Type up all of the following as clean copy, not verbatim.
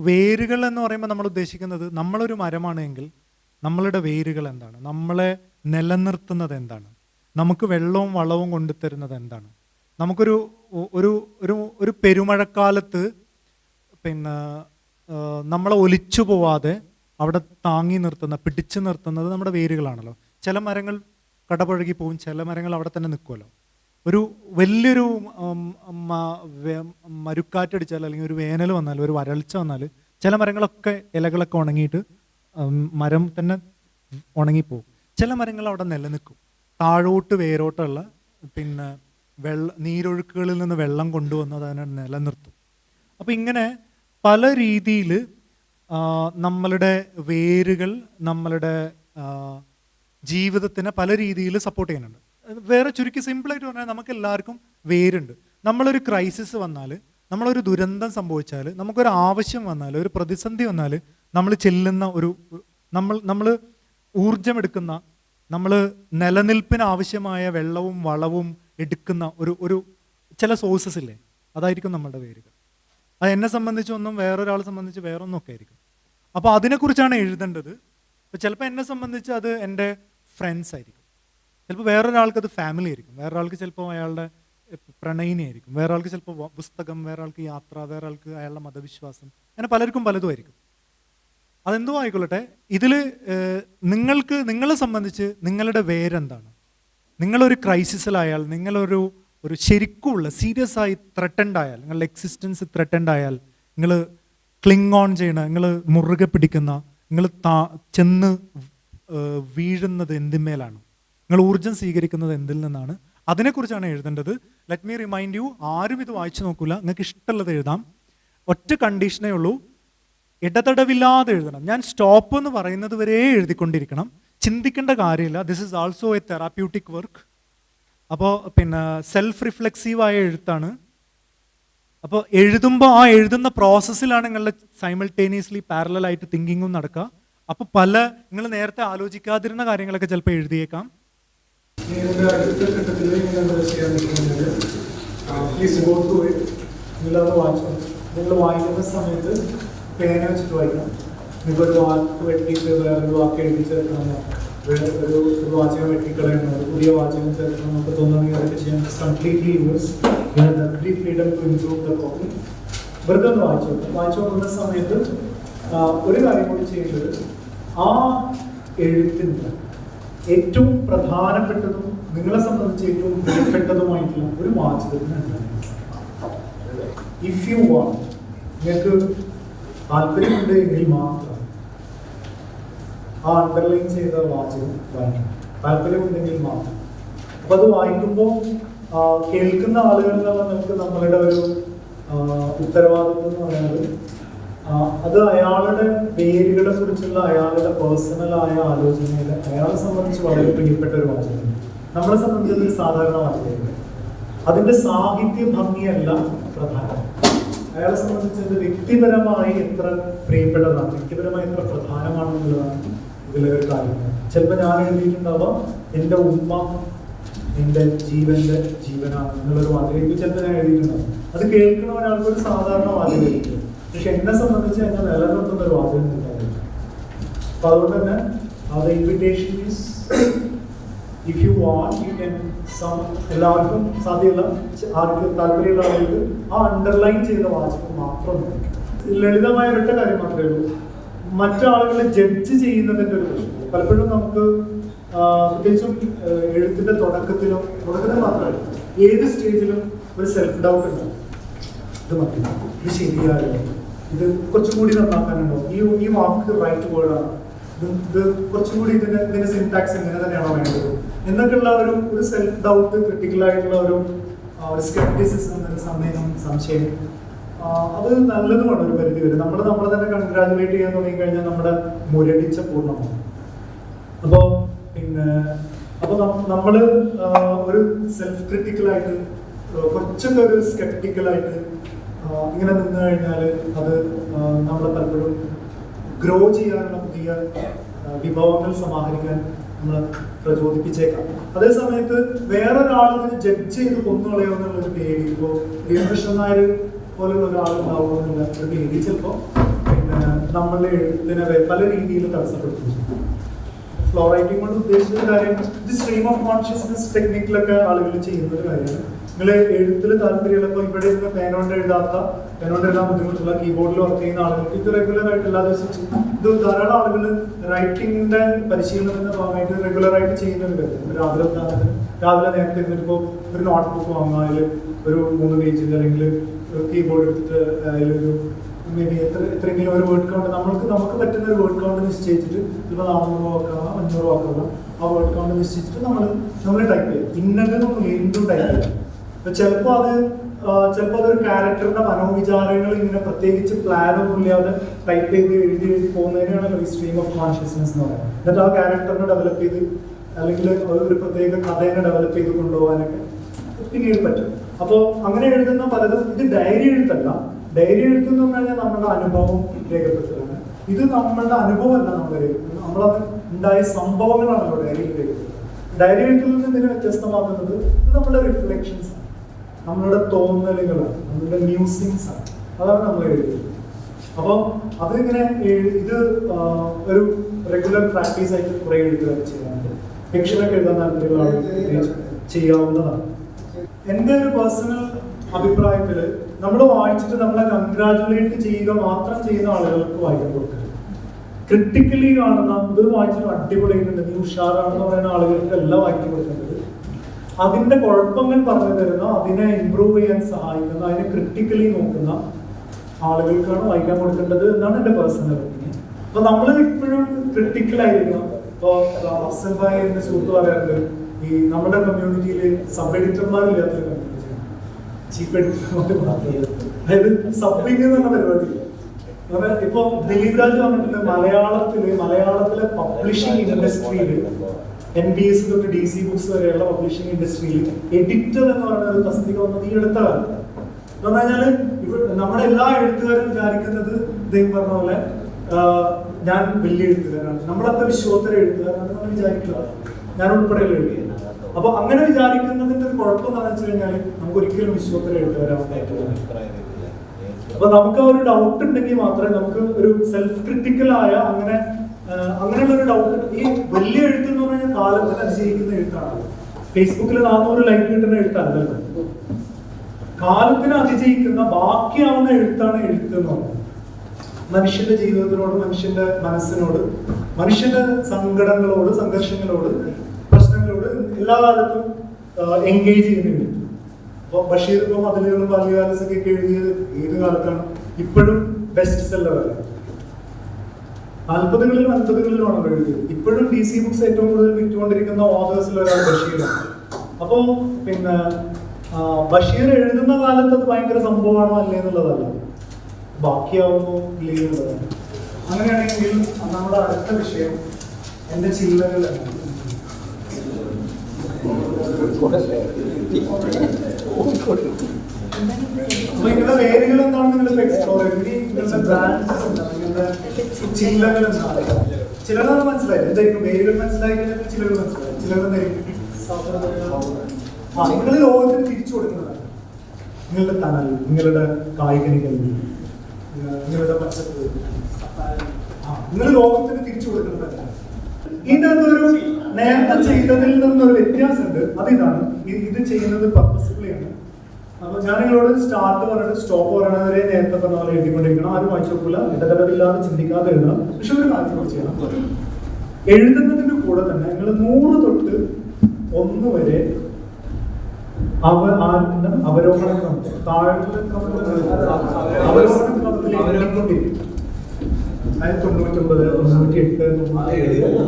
വേരുകൾ എന്ന് പറയുമ്പോൾ നമ്മൾ ഉദ്ദേശിക്കുന്നത് നമ്മളൊരു മരമാണെങ്കിൽ നമ്മളുടെ വേരുകൾ എന്താണ്, നമ്മളെ നിലനിർത്തുന്നത് എന്താണ്, നമുക്ക് വെള്ളവും വളവും കൊണ്ടുതരുന്നത് എന്താണ്. നമുക്കൊരു ഒരു ഒരു ഒരു പെരുമഴക്കാലത്ത് പിന്നെ നമ്മളെ ഒലിച്ചു പോവാതെ അവിടെ താങ്ങി നിർത്തുന്ന, പിടിച്ചു നിർത്തുന്നത് നമ്മുടെ വേരുകളാണല്ലോ. ചില മരങ്ങൾ കടപുഴകി പോവും, ചില മരങ്ങൾ അവിടെ തന്നെ നിൽക്കുമല്ലോ. ഒരു വലിയൊരു മരുക്കാറ്റടിച്ചാൽ അല്ലെങ്കിൽ ഒരു വേനൽ വന്നാൽ, ഒരു വരൾച്ച വന്നാൽ ചില മരങ്ങളൊക്കെ ഇലകളൊക്കെ ഉണങ്ങിയിട്ട് മരം തന്നെ ഉണങ്ങിപ്പോവും. ചില മരങ്ങൾ അവിടെ നിലനിൽക്കും, താഴോട്ട് വേരോട്ടുള്ള പിന്നെ നീരൊഴുക്കുകളിൽ നിന്ന് വെള്ളം കൊണ്ടുവന്ന് അതിനെ നിലനിർത്തും. അപ്പം ഇങ്ങനെ പല രീതിയിൽ നമ്മളുടെ വേരുകൾ നമ്മളുടെ ജീവിതത്തിനെ പല രീതിയിൽ സപ്പോർട്ട് ചെയ്യുന്നുണ്ട്. വേറെ ചുരുക്കി സിമ്പിളായിട്ട് പറഞ്ഞാൽ നമുക്ക് എല്ലാവർക്കും വേരുണ്ട്. നമ്മളൊരു ക്രൈസിസ് വന്നാൽ, നമ്മളൊരു ദുരന്തം സംഭവിച്ചാൽ, നമുക്കൊരു ആവശ്യം വന്നാൽ, ഒരു പ്രതിസന്ധി വന്നാൽ നമ്മൾ ചെല്ലുന്ന ഒരു നമ്മൾ ഊർജമെടുക്കുന്ന, നമ്മൾ നിലനിൽപ്പിന് ആവശ്യമായ വെള്ളവും വളവും എടുക്കുന്ന ഒരു ചില സോഴ്സസ് ഇല്ലേ, അതായിരിക്കും നമ്മളുടെ വേരുകൾ. അത് എന്നെ സംബന്ധിച്ചൊന്നും വേറൊരാളെ സംബന്ധിച്ച് വേറൊന്നൊക്കെ ആയിരിക്കും. അപ്പോൾ അതിനെക്കുറിച്ചാണ് എഴുതേണ്ടത്. അപ്പോൾ ചിലപ്പോൾ എന്നെ സംബന്ധിച്ച് അത് എൻ്റെ ഫ്രണ്ട്സ് ആയിരിക്കും, ചിലപ്പോൾ വേറൊരാൾക്ക് അത് ഫാമിലി ആയിരിക്കും, വേറൊരാൾക്ക് ചിലപ്പോൾ അയാളുടെ പ്രണയിനിയായിരിക്കും, വേറൊരാൾക്ക് ചിലപ്പോൾ പുസ്തകം, വേറൊരാൾക്ക് യാത്ര, വേറൊരാൾക്ക് അയാളുടെ മതവിശ്വാസം, അങ്ങനെ പലർക്കും പലതും ആയിരിക്കും. അതെന്തോ ആയിക്കൊള്ളട്ടെ, ഇതിൽ നിങ്ങളെ സംബന്ധിച്ച് നിങ്ങളുടെ വേരെന്താണ്? നിങ്ങളൊരു ക്രൈസിസിലായാൽ, നിങ്ങളൊരു ശരിക്കുമുള്ള സീരിയസ് ആയി ത്രെട്ടൻഡ് ആയാൽ, നിങ്ങളുടെ എക്സിസ്റ്റൻസ് ത്രെട്ടൻഡ് ആയാൽ, നിങ്ങൾ ക്ലിങ് ഓൺ ചെയ്യണ, നിങ്ങൾ മുറുകെ പിടിക്കുന്ന, നിങ്ങൾ ചെന്ന് വീഴുന്നത് എന്തിന്മേലാണ്, നിങ്ങൾ ഊർജം സ്വീകരിക്കുന്നത് എന്തിൽ നിന്നാണ്, അതിനെക്കുറിച്ചാണ് എഴുതേണ്ടത്. ലെറ്റ് മീ റിമൈൻഡ് യു, ആരും ഇത് വായിച്ചു നോക്കൂല, നിങ്ങൾക്ക് ഇഷ്ടമുള്ളത് എഴുതാം. ഒറ്റ കണ്ടീഷനേ ഉള്ളൂ, ഇടതടവില്ലാതെ എഴുതണം. ഞാൻ സ്റ്റോപ്പ് എന്ന് പറയുന്നത് വരെ എഴുതിക്കൊണ്ടിരിക്കണം, ചിന്തിക്കേണ്ട കാര്യമില്ല. This is also A therapeutic work. അപ്പോൾ പിന്നെ സെൽഫ് റിഫ്ലെക്സീവായ എഴുത്താണ്. അപ്പോൾ എഴുതുമ്പോൾ ആ എഴുതുന്ന പ്രോസസ്സിലാണ് നിങ്ങളുടെ സൈമൾട്ടേനിയസ്ലി പാരലായിട്ട് തിങ്കിങ്ങും നടക്കുക. അപ്പോൾ നിങ്ങൾ നേരത്തെ ആലോചിക്കാതിരുന്ന കാര്യങ്ങളൊക്കെ ചിലപ്പോൾ എഴുതിയേക്കാം. നിങ്ങൾ വായിക്കുന്ന സമയത്ത് പേന വെച്ചിട്ട് വായിക്കണം. നിങ്ങൾക്ക് ഒരു വാക്ക് വെട്ടിയിട്ട് വേറൊരു വാക്ക് എഴുതി ചേർക്കണമെന്നോ, ഒരു വാചകം വെട്ടിക്കളയണോ, ഒരു പുതിയ വാചകം ചേർക്കണം നമുക്ക് തോന്നുകയാണെങ്കിൽ അതൊക്കെ ചെയ്യാൻ completely use free freedom to improve the copy. വെറുതെ ഒന്ന് വായിച്ചു നോക്കുന്ന സമയത്ത് ഒരു കാര്യം കൂടി ചെയ്യേണ്ടത്, ആ എഴുത്തിന് ഏറ്റവും പ്രധാനപ്പെട്ടതും നിങ്ങളെ സംബന്ധിച്ച് ഏറ്റവും പ്രിയപ്പെട്ടതുമായിട്ടുള്ള ഒരു വാചകത്തിന് ഇഫ് യു വാണ്ട്, നിങ്ങൾക്ക് താല്പര്യമുണ്ട് എങ്കിൽ മാത്രം ആ അണ്ടർലൈൻ ചെയ്ത വാചകം വായിക്കണം, താല്പര്യമുണ്ടെങ്കിൽ മാത്രം. അപ്പൊ അത് വായിക്കുമ്പോൾ കേൾക്കുന്ന ആളുകളിൽ നമുക്ക് നമ്മളുടെ ഒരു ഉത്തരവാദിത്വം എന്ന് പറയുന്നത് അത് അയാളുടെ വേരുകളെ കുറിച്ചുള്ള അയാളുടെ പേഴ്സണലായ ആലോചനയിൽ അയാളെ സംബന്ധിച്ച് വളരെ പ്രിയപ്പെട്ട ഒരു വാചകം. നമ്മളെ സംബന്ധിച്ചത് ഒരു സാധാരണ വാചകമില്ല. അതിന്റെ സാഹിത്യ ഭംഗിയല്ല പ്രധാനം, അയാളെ സംബന്ധിച്ചത് വ്യക്തിപരമായി എത്ര പ്രിയപ്പെട്ടതാണ്, വ്യക്തിപരമായി എത്ര പ്രധാനമാണെന്നുള്ളതാണ് ഇതിലെ ഒരു കാര്യം. ചിലപ്പോൾ ഞാൻ എഴുതിയിട്ടുണ്ടാവാം, എൻ്റെ ഉമ്മ എൻ്റെ ജീവന്റെ ജീവനാണ് എന്നുള്ളൊരു വാചകം ചിലപ്പോൾ ഞാൻ എഴുതിയിട്ടുണ്ടാവും. അത് കേൾക്കുന്ന ഒരാൾക്ക് ഒരു സാധാരണ വാചകമായിരിക്കും, പക്ഷെ എന്നെ സംബന്ധിച്ച് എന്നെ നിലനിർത്തുന്ന ഒരു വാചകം ഉണ്ടാവില്ല. അപ്പൊ അതുകൊണ്ട് തന്നെ അത് invitation is if you want you can എല്ലാവർക്കും സാധ്യമല്ല, ആർക്ക് താല്പര്യമുള്ള ആളുകൾക്ക് ആ അണ്ടർലൈൻ ചെയ്ത വാചകം മാത്രം. ലളിതമായ ഒരൊറ്റ കാര്യം മാത്രമേ ഉള്ളൂ, മറ്റാളുകളെ ജഡ്ജ് ചെയ്യുന്നതിൻ്റെ ഒരു പ്രശ്നം. പലപ്പോഴും നമുക്ക് പ്രത്യേകിച്ചും എഴുത്തിന്റെ തുടക്കത്തിൽ മാത്രമല്ല ഏത് സ്റ്റേജിലും ഒരു സെൽഫ് ഡൗട്ട് ഉണ്ടാവും. ഇത് മതി, ഇത് ശരിയായോ, ഇത് കുറച്ചും കൂടി നന്നാക്കാനുണ്ടോ, ഈ വാക്ക് റൈറ്റ് വേർഡാണ്, ഇത് കുറച്ചും കൂടി ഇതിന്റെ സിൻടാക്സ് എങ്ങനെ തന്നെയാണോ വേണ്ടത് എന്നൊക്കെയുള്ള ഒരു സെൽഫ് ഡൗട്ട്, ക്രിട്ടിക്കലായിട്ടുള്ള ഒരു സ്കെപ്റ്റിസിസം, സന്ദേഹം, സംശയം, അത് നല്ലതുമാണ് ഒരു പരിധി വരെ. നമ്മളെ തന്നെ കൺഗ്രാജുലേറ്റ് ചെയ്യാൻ തുടങ്ങിക്കഴിഞ്ഞാൽ നമ്മുടെ മുരടിച്ച പൂർണ്ണമാണ്. അപ്പോൾ നമ്മള് ഒരു സെൽഫ് ക്രിട്ടിക്കലായിട്ട് കുറച്ചൊക്കെ ഒരു സ്കെപ്റ്റിക്കലായിട്ട് ഇങ്ങനെ നിന്ന് കഴിഞ്ഞാൽ അത് നമ്മളെ പലപ്പോഴും ഗ്രോ ചെയ്യാനുള്ള പുതിയ വിഭവങ്ങൾ സമാഹരിക്കാൻ നമ്മളെ പ്രചോദിപ്പിച്ചേക്കാം. അതേ സമയത്ത് വേറൊരാളിനെ ജഡ്ജ് ചെയ്ത് കൊന്നുകളയോ എന്നുള്ളൊരു പേടി, ഇപ്പോൾ കൃഷ്ണൻ നായർ പോലുള്ള ഒരാളുണ്ടാവുമോ എന്നുള്ള ഒരു പേടി ചിലപ്പോൾ പിന്നെ നമ്മളുടെ എഴുത്തിനെ പല രീതിയിൽ തടസ്സപ്പെടുത്തുന്നു. ഫ്ലോ റൈറ്റിംഗ് കൊണ്ട് ഉദ്ദേശിച്ച കാര്യം ഇത് സ്ട്രീം ഓഫ് കോൺഷ്യസ്നസ് ടെക്നിക്കിലൊക്കെ ആളുകൾ ചെയ്യുന്ന ഒരു കാര്യമാണ്. നിങ്ങൾ എഴുത്തിൽ താല്പര്യമുള്ളപ്പോൾ ഇവിടെ ഇരുന്ന് പേനോണ്ട് എഴുതാൻ ബുദ്ധിമുട്ടുള്ള കീബോർഡിൽ വർക്ക് ചെയ്യുന്ന ആളുകൾക്ക് ഇത് റെഗുലർ ആയിട്ട് എല്ലാ ദിവസവും ഇത് ധാരാളം ആളുകൾ റൈറ്റിംഗിന്റെ പരിശീലനത്തിന്റെ ഭാഗമായിട്ട് റെഗുലർ ആയിട്ട് ചെയ്യുന്ന ഒരു കാര്യം. രാവിലെ നേരത്തെ ഇരുന്നിപ്പോൾ ഒരു നോട്ട് ബുക്ക് വാങ്ങുക, അതിൽ ഒരു 3 പേജിൽ അല്ലെങ്കിൽ കീബോർഡ് എടുത്തിട്ട് അതിലൊരു മേ ബി എത്രയെങ്കിലും ഒരു വേർഡ് കൗണ്ട് നമുക്ക് പറ്റുന്ന ഒരു വേർഡ് കൗണ്ട് നിശ്ചയിച്ചിട്ട് ചിലപ്പോൾ 400 വാക്കാവാം 500 വാക്കാവാം ആ വേർഡ് കൗണ്ട് നിശ്ചയിച്ചിട്ട് നമ്മൾ ടൈപ്പ് ചെയ്യാം. ഇന്നതും എന്തും ടൈപ്പ് ചെയ്യാം. ചിലപ്പോൾ അതൊരു ക്യാരക്ടറിന്റെ മനോവിചാരങ്ങൾ ഇങ്ങനെ പ്രത്യേകിച്ച് പ്ലാനൊന്നും ഇല്ലാതെ ടൈപ്പ് ചെയ്ത് എഴുതി പോകുന്നതിനാണ് ഈ സ്ട്രീം ഓഫ് കോൺഷ്യസ്നസ് എന്ന് പറയുന്നത്. എന്നിട്ട് ആ ക്യാരക്ടറിനെ ഡെവലപ്പ് ചെയ്ത് അല്ലെങ്കിൽ ഒരു പ്രത്യേക കഥയെ ഡെവലപ്പ് ചെയ്ത് കൊണ്ടുപോകാനൊക്കെ പിന്നീട് പറ്റും. അപ്പോൾ അങ്ങനെ എഴുതുന്ന പലതും ഇത് ഡയറി എഴുത്തല്ല. ഡയറി എഴുത്തെന്ന് പറഞ്ഞു കഴിഞ്ഞാൽ നമ്മുടെ അനുഭവം രേഖപ്പെടുത്തുകയാണ്. ഇത് നമ്മളുടെ അനുഭവമല്ല, നമ്മളത് ഉണ്ടായ സംഭവങ്ങളാണല്ലോ ഡയറിയിൽ രേഖപ്പെടുത്തുന്നത്. ഡയറി എഴുത്തിൽ നിന്ന് ഇതിനെ വ്യത്യസ്തമാക്കുന്നത് ഇത് നമ്മുടെ റിഫ്ലക്ഷൻസ് ആണ്, നമ്മളുടെ തോന്നലുകളാണ്, നമ്മളുടെ മ്യൂസിങ്സ് ആണ്. അതാണ് നമ്മൾ എഴുതുന്നത്. അപ്പോൾ അതിങ്ങനെ ഇത് ഒരു റെഗുലർ പ്രാക്ടീസ് ആയിട്ട് കുറേ എഴുതുക ചെയ്യാറുണ്ട്. ഫിക്ഷനൊക്കെ എഴുതാൻ താല്പര്യമുള്ള ചെയ്യാവുന്നതാണ്. എൻ്റെ ഒരു പേഴ്സണൽ അഭിപ്രായത്തിൽ നമ്മൾ വായിച്ചിട്ട് നമ്മളെ കൺഗ്രാജുലേറ്റ് ചെയ്യുക മാത്രം ചെയ്യുന്ന ആളുകൾക്ക് വായിക്കാൻ കൊടുക്കരുത്. ക്രിട്ടിക്കലി കാണുന്ന ഇത് വായിച്ചിട്ട് അടിപൊളിയായിട്ടുണ്ട്, നീ ഉഷാറാണെന്ന് പറയുന്ന ആളുകൾക്ക് എല്ലാം വായിക്കാൻ കൊടുക്കേണ്ടത്. അതിന്റെ കുഴപ്പങ്ങൾ പറഞ്ഞു തരുന്ന, അതിനെ ഇംപ്രൂവ് ചെയ്യാൻ സഹായിക്കുന്ന, അതിനെ ക്രിട്ടിക്കലി നോക്കുന്ന ആളുകൾക്കാണ് വായിക്കാൻ കൊടുക്കേണ്ടത് എന്നാണ് എൻ്റെ പേഴ്സണൽ ഒപ്പീനിയൻ. അപ്പൊ നമ്മൾ ഇപ്പോഴും ക്രിട്ടിക്കലായിരിക്കണം. ഇപ്പോൾ അഫ്സൽ ഭായ് എന്റെ സുഹൃത്ത് പറയാറുണ്ട്, ഈ നമ്മുടെ കമ്മ്യൂണിറ്റിയിൽ സബ് എഡിറ്റർമാരില്ലാത്തൊരു കമ്മ്യൂണിറ്റിയാണ്, ചീഫ് എഡിറ്റർമാർ. അതായത് സബ്ബിങ് എന്ന് പറഞ്ഞ പരിപാടിയില്ല. ഇപ്പൊ ദിലീപ് രാജ് പറഞ്ഞിട്ടുണ്ട്, മലയാളത്തിലെ പബ്ലിഷിംഗ് ഇൻഡസ്ട്രിയിൽ NBS തൊട്ട് DC ബുക്സ് വരെയുള്ള പബ്ലിഷിംഗ് ഇൻഡസ്ട്രിയിൽ എഡിറ്റർ എന്ന് പറയുന്ന ഒരു തസ്തിക വന്നത് ഈ അടുത്ത കാലത്ത്. എന്ന് പറഞ്ഞു കഴിഞ്ഞാല് നമ്മുടെ എല്ലാ എഴുത്തുകാരും വിചാരിക്കുന്നത് ഇദ്ദേഹം പറഞ്ഞ പോലെ ഞാൻ വലിയ എഴുത്തുകാരാണ്, നമ്മളത്ര വിശ്വോത്തര എഴുത്തുകാരാണ് നമ്മൾ വിചാരിക്കുന്നത്, ഞാൻ ഉൾപ്പെടെയുള്ള എഴുതുക. അപ്പൊ അങ്ങനെ വിചാരിക്കുന്നതിന്റെ ഒരു കുഴപ്പം എന്താണെന്ന് വെച്ച് കഴിഞ്ഞാൽ നമുക്ക് ഒരിക്കലും വിശ്വോത്തര എഴുത്തുകാരാവാൻ പറ്റില്ല. അപ്പൊ നമുക്ക് ആ ഒരു ഡൗട്ട് ഉണ്ടെങ്കിൽ മാത്രമേ നമുക്ക് ഒരു സെൽഫ് ക്രിട്ടിക്കൽ ആയ അങ്ങനെയുള്ള ഒരു ഡൗട്ട്. ഈ വലിയ എഴുത്ത് എന്ന് പറഞ്ഞാൽ കാലത്തിന് അതിജയിക്കുന്ന എഴുത്താണ്. ഫേസ്ബുക്കിൽ 400 ലൈക്ക് കിട്ടുന്ന എഴുത്തല്ലല്ലോ, കാലത്തിന് അതിജയിക്കുന്ന ബാക്കിയാവുന്ന എഴുത്താണ് എഴുത്ത് എന്ന് പറയുന്നത്. മനുഷ്യന്റെ ജീവിതത്തിനോട്, മനുഷ്യന്റെ മനസ്സിനോട്, മനുഷ്യന്റെ സങ്കടങ്ങളോട്, സംഘർഷങ്ങളോട്, പ്രശ്നങ്ങളോട് എല്ലാ കാലത്തും എൻഗേജ് ചെയ്യുന്ന എഴുത്ത്. അപ്പൊ ബഷീർ ഇപ്പം അതിലുകളും ബാല്യകാലസൊക്കെ എഴുതിയത് ഏത് കാലത്താണ്? ഇപ്പോഴും ബെസ്റ്റ് സെല്ലറല്ല. 40കളിലും 50കളിലുമാണ് എഴുതിയത്. ഇപ്പോഴും DC ബുക്സ് ഏറ്റവും കൂടുതൽ വിറ്റുകൊണ്ടിരിക്കുന്ന ഓതേഴ്സിൽ ഒരാൾ ബഷീറാണ്. അപ്പോ പിന്നെ ബഷീർ എഴുതുന്ന കാലത്ത് അത് ഭയങ്കര സംഭവമാണോ അല്ലേ എന്നുള്ളതല്ല, ബാക്കിയാവുന്നു ഇല്ലേ എന്നുള്ളതാണ്. അങ്ങനെയാണെങ്കിൽ നമ്മുടെ അടുത്ത വിഷയം എന്റെ ചില്ലകളാണ്. അപ്പൊ നിങ്ങളുടെ വേരുകൾ എന്താണ് നിങ്ങൾ എക്സ്പ്ലോർ ചെയ്ത് നിങ്ങളുടെ ബ്രാഞ്ചസ് എന്താണ്, നിങ്ങളുടെ ചില്ലകൾ എന്താണ്? ചിലത് മനസ്സിലായി, എന്തായിരിക്കും വേരുകൾ മനസ്സിലായി കഴിഞ്ഞാൽ ചിലകൾ മനസ്സിലായി, ചിലതെന്തായിരിക്കും നിങ്ങൾ ലോകത്തിന് തിരിച്ചു കൊടുക്കുന്നതാണ്. നിങ്ങളുടെ തണൽ, നിങ്ങളുടെ കായികനികൾ, നിങ്ങളുടെ പച്ചപ്പ്, നിങ്ങൾ ലോകത്തിന് തിരിച്ചു കൊടുക്കുന്നതല്ല. ഇതിന്റെ അകത്തൊരു നേരത്തെ ചെയ്തതിൽ നിന്നൊരു വ്യത്യാസമുണ്ട്. അതിതാണ് ഇത് ചെയ്യുന്നത് പർപ്പസ്ഫുള്ളി ആണ്. അപ്പൊ ഞാൻ നിങ്ങളോട് സ്റ്റാർട്ട് പറഞ്ഞിട്ട് സ്റ്റോപ്പ് പറയണവരെ നേരത്തെ പറഞ്ഞ പോലെ എഴുതിക്കൊണ്ടിരിക്കണം. ആരും വായിച്ചു നോക്കില്ല, ഇടതടവില്ലാതെ ചിന്തിക്കാതെ എഴുതണം. പക്ഷെ ഒരു കാര്യം കൂടി ചെയ്യണം, എഴുതുന്നതിന്റെ കൂടെ തന്നെ നിങ്ങൾ 100 തൊട്ട് 1 വരെ അവരോഹണ ക്രമത്തിൽ, താഴത്തെ അവരോഹണ ക്രമത്തിൽ എഴുതിക്കൊണ്ടിരിക്കും. 99, 98, 97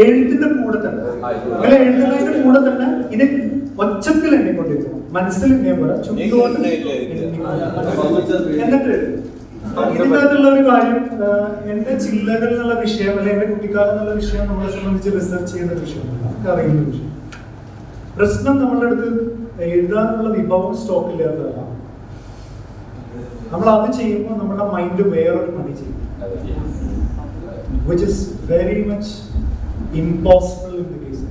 എഴുത്തിന്റെ കൂടെ തന്നെ, നിങ്ങൾ എഴുതുന്നതിന്റെ കൂടെ തന്നെ ഇത് ഒച്ചത്തിൽ എണ്ണിക്കൊണ്ടിരിക്കണം. മനസ്സിൽ എണ്ണിയ പോലെ ചുറ്റുകൊണ്ട് എന്നിട്ട് ഇതിൻ്റെ അകത്തുള്ള ഒരു കാര്യം, എന്റെ ചില്ലകൾ എന്നുള്ള വിഷയം അല്ലെ എന്റെ കുട്ടിക്കാലം എന്നുള്ള വിഷയം നമ്മളെ സംബന്ധിച്ച് റിസർച്ച് ചെയ്യുന്ന ഒരു വിഷയമാണ്, നമുക്ക് അറിയുന്ന വിഷയം. പ്രശ്നം നമ്മളുടെ അടുത്ത് എഴുതാനുള്ള വിഭവം സ്റ്റോക്ക് ഇല്ലാത്തതല്ല. നമ്മൾ അത് ചെയ്യുമ്പോൾ നമ്മുടെ മൈൻഡ് വേറൊരു പണി ചെയ്യും, which is very much impossible in the case of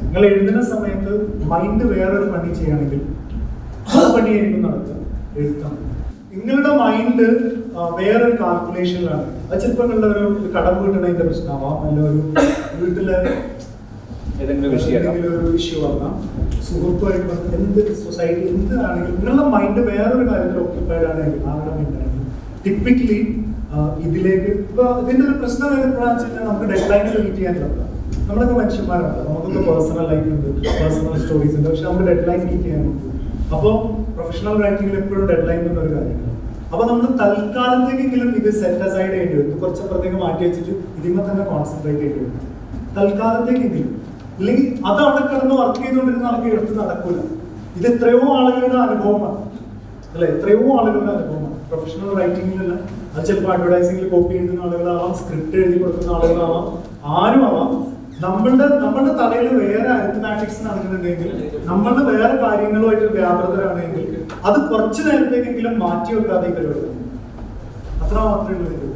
നിങ്ങൾ എഴുതുന്ന സമയത്ത് മൈൻഡ് വേറൊരു പണി ചെയ്യുകയാണെങ്കിൽ ആ പണിയായിരിക്കും നടത്തുക എഴുതാൻ. നിങ്ങളുടെ മൈൻഡ് വേറൊരു കാൽക്കുലേഷനിലാണ്. അത് ചിലപ്പോൾ നിങ്ങളുടെ ഒരു കടം വീട്ടണതിന്റെ പ്രശ്നമാവാം, അല്ല ഒരു വീട്ടിലെ എന്തെങ്കിലും ഒരു ഇഷ്യൂ ആകാം, സുഹൃത്തുമായിട്ട് എന്ത് സൊസൈറ്റി എന്താണെങ്കിലും നിങ്ങളുടെ മൈൻഡ് വേറൊരു കാര്യത്തിൽ ഓക്യുപ്പൈഡ് ആണെങ്കിൽ ആരുടെ മൈൻഡാണെങ്കിൽ ടിപ്പിക്കലി ഇതിലേക്ക് ഇപ്പൊ ഇതിന്റെ ഒരു പ്രശ്നം വരുമ്പോഴാണെന്ന് വെച്ചാൽ നമുക്ക് ഡെഡ് ലൈൻസ് മീറ്റ് ചെയ്യാൻ പറ്റില്ല. നമ്മളൊക്കെ മനുഷ്യന്മാരാണ്, നമുക്കൊക്കെ പേഴ്സണൽ ലൈഫ് ഉണ്ട്, പേഴ്സണൽ സ്റ്റോറീസ് ഉണ്ട്, പക്ഷെ നമുക്ക് ഡെഡ് ലൈൻ മീറ്റ് ചെയ്യാൻ പറ്റും. അപ്പോൾ പ്രൊഫഷണൽ റൈറ്റിംഗിൽ എപ്പോഴും ഡെഡ് ലൈൻ എന്നൊരു കാര്യമാണ്. അപ്പൊ നമ്മൾ തൽക്കാലത്തേക്കെങ്കിലും ഇത് സെറ്റ് അസൈഡ് ചെയ്യേണ്ടി വരും, കുറച്ചപ്പുറത്തേക്ക് മാറ്റി വെച്ചിട്ട് ഇതിന്മേൽ തന്നെ കോൺസെൻട്രേറ്റ് ചെയ്യേണ്ടി വരും തൽക്കാലത്തേക്കെങ്കിലും. ഇല്ലെങ്കിൽ അത് അവിടെ കിടന്ന് വർക്ക് ചെയ്തുകൊണ്ടിരുന്ന ആൾക്ക് എടുത്ത് നടക്കൂല. ഇത് എത്രയോ ആളുകളുടെ അനുഭവമാണ് അല്ലെ, എത്രയോ ആളുകളുടെ അനുഭവമാണ് പ്രൊഫഷണൽ റൈറ്റിംഗിലല്ല. അത് ചിലപ്പോൾ അഡ്വർടൈസിംഗിൽ കോപ്പി എഴുതുന്ന ആളുകളാവാം, സ്ക്രിപ്റ്റ് എഴുതി കൊടുക്കുന്ന ആളുകളാവാം, ആരും ആവാം. നമ്മളുടെ തലയിൽ വേറെ അരിത്മാറ്റിക്സ് നടക്കുന്നുണ്ടെങ്കിൽ, നമ്മളുടെ വേറെ കാര്യങ്ങളുമായിട്ട് വ്യാപൃതരാണെങ്കിൽ അത് കുറച്ചു നേരത്തേക്കെങ്കിലും മാറ്റി വെക്കാതെ പരിപാടി. അത്ര മാത്രമേ ഉള്ളൂ.